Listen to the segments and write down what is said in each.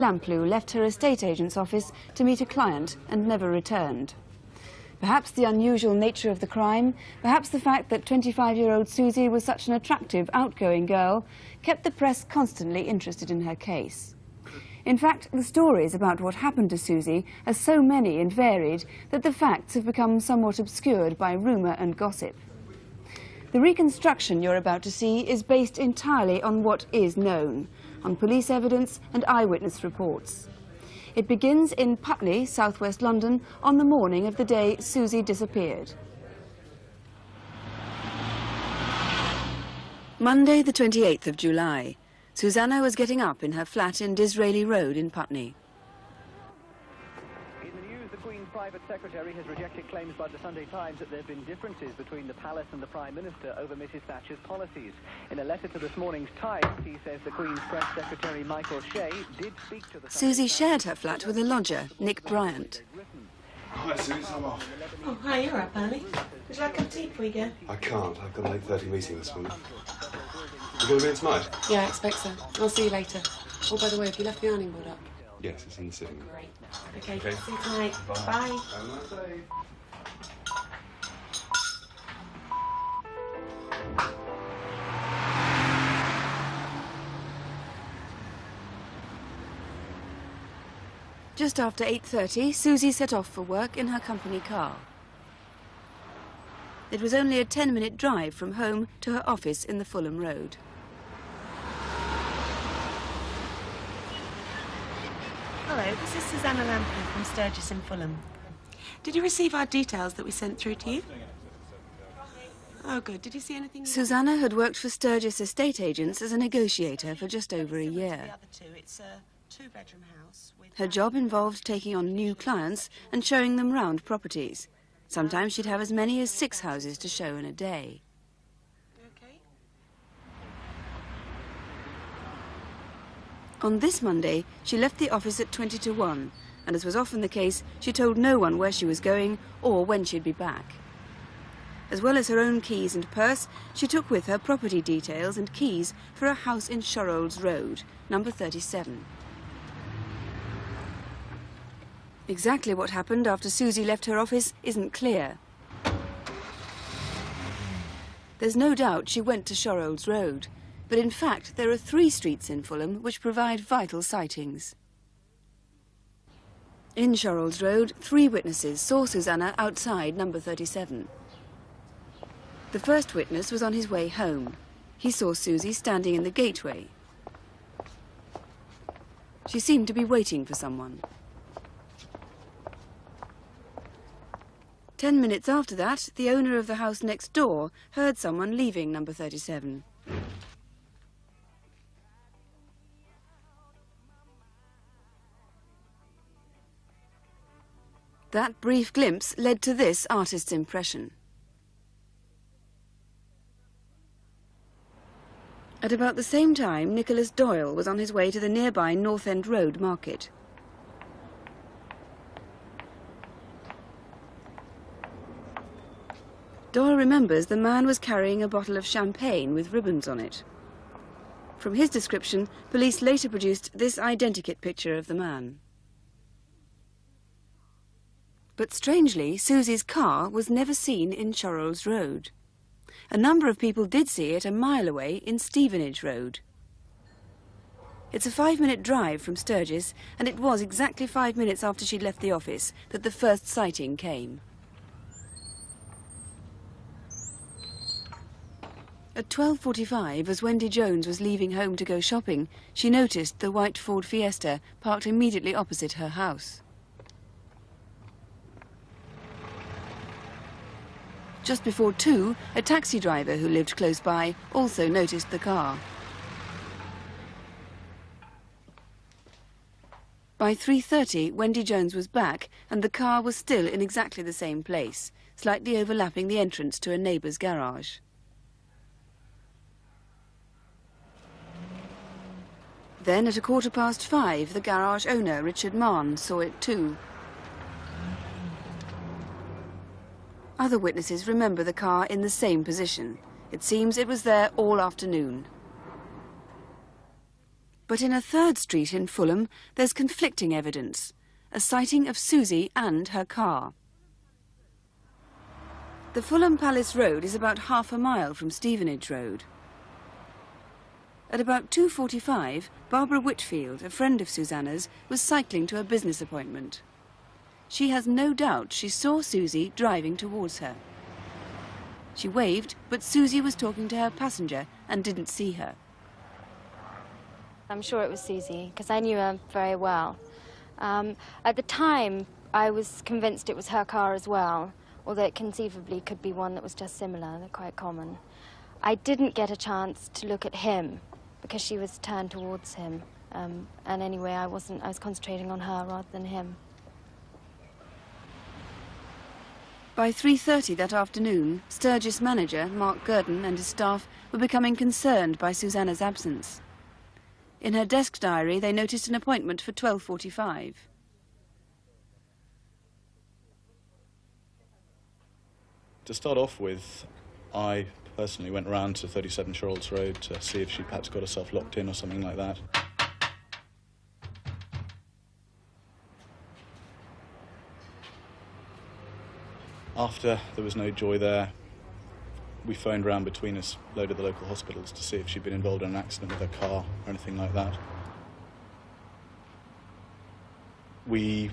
Lamplugh left her estate agent's office to meet a client and never returned. Perhaps the unusual nature of the crime, perhaps the fact that 25-year-old Suzy was such an attractive, outgoing girl, kept the press constantly interested in her case. In fact, the stories about what happened to Suzy are so many and varied that the facts have become somewhat obscured by rumour and gossip. The reconstruction you're about to see is based entirely on what is known, on police evidence and eyewitness reports. It begins in Putney, southwest London, on the morning of the day Suzy disappeared. Monday, the 28th of July. Susanna was getting up in her flat in Disraeli Road in Putney. In the news, the Queen's private secretary has rejected claims by the Sunday Times that there have been differences between the palace and the Prime Minister over Mrs Thatcher's policies. In a letter to this morning's Times, he says the Queen's press secretary Michael Shea did speak to the... Suzy shared her flat with a lodger, Nick Bryant. Hi, Suzy, I'm off. Oh, hi, you're up early. Would you like a cup of tea before you go? I can't. I've got an 8:30 meeting this morning. You going to be in tonight? Yeah, I expect so. I'll see you later. Oh, by the way, have you left the ironing board up? Yes, it's in the sitting room. Great. Okay, Okay. see you tonight. Bye. Bye. Have a nice day. Just after 8:30, Suzy set off for work in her company car. It was only a 10-minute drive from home to her office in the Fulham Road. Hello, this is Susanna Lamplugh from Sturgis in Fulham. Did you receive our details that we sent through to you? Oh, good. Did you see anything? Susanna had worked for Sturgis estate agents as a negotiator for just over a year. It's a two-bedroom house with... Her job involved taking on new clients and showing them round properties. Sometimes she'd have as many as 6 houses to show in a day. Okay. On this Monday, she left the office at 20 to 1, and as was often the case, she told no one where she was going or when she'd be back. As well as her own keys and purse, she took with her property details and keys for a house in Shorrolds Road, number 37. Exactly what happened after Suzy left her office isn't clear. There's no doubt she went to Shorrolds Road, but in fact there are 3 streets in Fulham which provide vital sightings. In Shorrolds Road, 3 witnesses saw Susanna outside number 37. The first witness was on his way home. He saw Suzy standing in the gateway. She seemed to be waiting for someone. 10 minutes after that, the owner of the house next door heard someone leaving number 37. That brief glimpse led to this artist's impression. At about the same time, Nicholas Doyle was on his way to the nearby North End Road market. Doyle remembers the man was carrying a bottle of champagne with ribbons on it. From his description, police later produced this identikit picture of the man. But strangely, Suzy's car was never seen in Shorrolds Road. A number of people did see it a mile away in Stevenage Road. It's a 5-minute drive from Sturgis, and it was exactly 5 minutes after she'd left the office that the first sighting came. At 12:45, as Wendy Jones was leaving home to go shopping, she noticed the white Ford Fiesta parked immediately opposite her house. Just before 2, a taxi driver who lived close by also noticed the car. By 3:30, Wendy Jones was back and the car was still in exactly the same place, slightly overlapping the entrance to a neighbour's garage. Then at 5:15, the garage owner, Richard Mann, saw it too. Other witnesses remember the car in the same position. It seems it was there all afternoon. But in a third street in Fulham, there's conflicting evidence. A sighting of Suzy and her car. The Fulham Palace Road is about half a mile from Stevenage Road. At about 2:45, Barbara Whitfield, a friend of Susanna's, was cycling to a business appointment. She has no doubt she saw Suzy driving towards her. She waved, but Suzy was talking to her passenger and didn't see her. I'm sure it was Suzy, because I knew her very well. At the time, I was convinced it was her car as well, although it conceivably could be one that was just similar. They're quite common. I didn't get a chance to look at him, because she was turned towards him. And anyway, I was concentrating on her rather than him. By 3:30 that afternoon, Sturgis manager Mark Gurdon and his staff were becoming concerned by Susanna's absence. In her desk diary, they noticed an appointment for 12:45. To start off with, I personally went round to 37 Sherolds Road to see if she perhaps got herself locked in or something like that. After there was no joy there, we phoned round between us, loaded the local hospitals to see if she'd been involved in an accident with her car or anything like that. We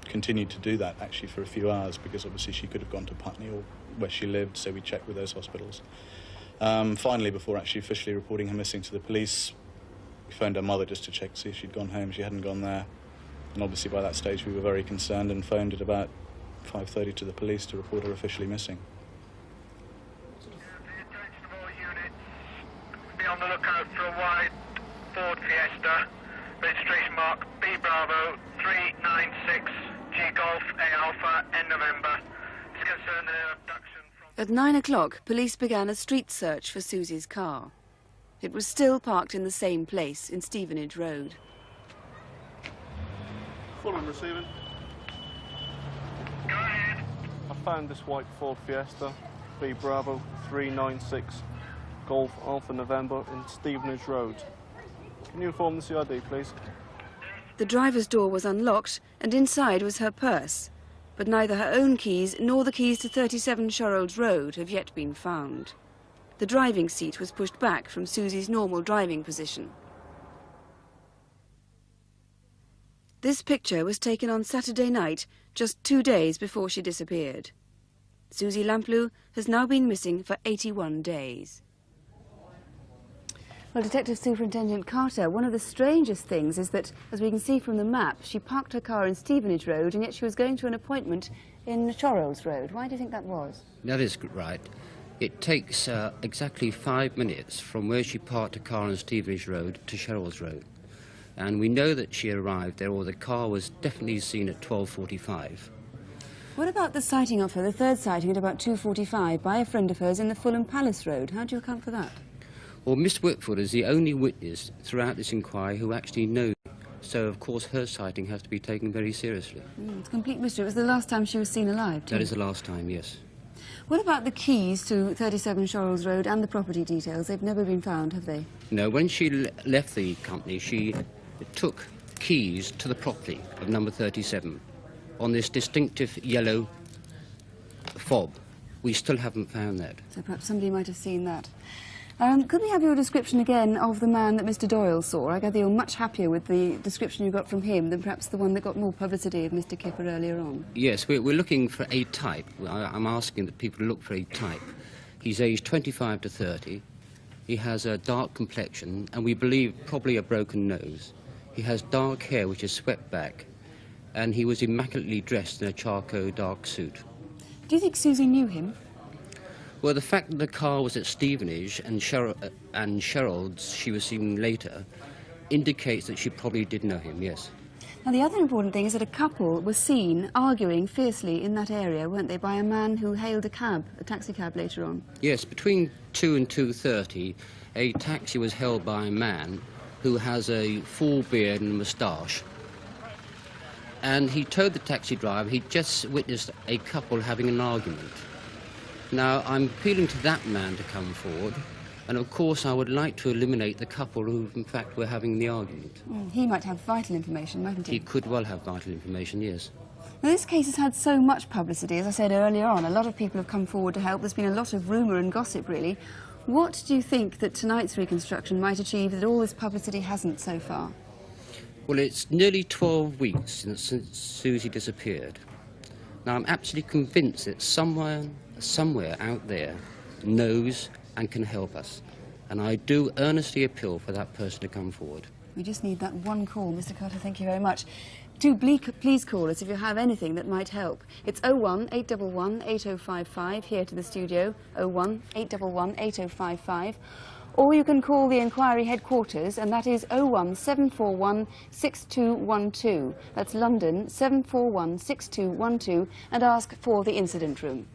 continued to do that actually for a few hours because obviously she could have gone to Putney or where she lived, so we checked with those hospitals. Finally, before actually officially reporting her missing to the police, we phoned her mother just to check to see if she'd gone home. She hadn't gone there, and obviously by that stage we were very concerned and phoned at about 5:30 to the police to report her officially missing. Be on the lookout for a white Ford Fiesta, registration mark B Bravo 396 G Golf A Alpha N November. It's concerned an abduction from... At 9 o'clock, police began a street search for Suzy's car. It was still parked in the same place in Stevenage Road. Fulham receiving. Go ahead. I found this white Ford Fiesta, B Bravo 396 Golf Alpha November in Stevenage Road. Can you inform the CID, please? The driver's door was unlocked and inside was her purse, but neither her own keys nor the keys to 37 Sherolds Road have yet been found. The driving seat was pushed back from Suzy's normal driving position. This picture was taken on Saturday night, just 2 days before she disappeared. Suzy Lamplugh has now been missing for 81 days. Well, Detective Superintendent Carter, one of the strangest things is that, as we can see from the map, she parked her car in Stevenage Road and yet she was going to an appointment in Sherolds Road. Why do you think that was? That is right. It takes exactly 5 minutes from where she parked her car on Stevenage Road to Sherolds Road. And we know that she arrived there, or the car was definitely seen at 12:45. What about the sighting of her, the third sighting at about 2:45 by a friend of hers in the Fulham Palace Road? How do you account for that? Well, Miss Whitfield is the only witness throughout this inquiry who actually knows. So, of course, her sighting has to be taken very seriously. It's a complete mystery. It was the last time she was seen alive, too. That is the last time, yes. What about the keys to 37 Sherolds Road and the property details? They've never been found, have they? No, when she left the company, she took keys to the property of number 37 on this distinctive yellow fob. We still haven't found that. So perhaps somebody might have seen that. Could we have your description again of the man that Mr. Doyle saw? I gather you're much happier with the description you got from him than perhaps the one that got more publicity of Mr. Kipper earlier on. Yes, we're looking for a type. I'm asking that people look for a type. He's aged 25 to 30. He has a dark complexion and we believe probably a broken nose. He has dark hair which is swept back and he was immaculately dressed in a charcoal dark suit. Do you think Suzy knew him? Well, the fact that the car was at Stevenage and Sherolds, she was seen later, indicates that she probably did know him, yes. Now, the other important thing is that a couple were seen arguing fiercely in that area, weren't they, by a man who hailed a cab, a taxi cab later on? Yes, between 2 and 2:30, a taxi was held by a man who has a full beard and a moustache. And he told the taxi driver he'd just witnessed a couple having an argument. Now, I'm appealing to that man to come forward And of course I would like to eliminate the couple who in fact were having the argument. He might have vital information, mightn't he? He could well have vital information, yes. Now, this case has had so much publicity, as I said earlier on. A lot of people have come forward to help. There's been a lot of rumour and gossip, really. What do you think that tonight's reconstruction might achieve that all this publicity hasn't so far? Well, it's nearly 12 weeks since Suzy disappeared. Now, I'm absolutely convinced that someone, somewhere out there knows and can help us. And I do earnestly appeal for that person to come forward. We just need that one call, Mr. Carter. Thank you very much. Do please call us if you have anything that might help. It's 01 811 8055 here to the studio, 01 811 8055. Or you can call the inquiry headquarters, and that is 01 741 6212. That's London 741 6212, and ask for the incident room.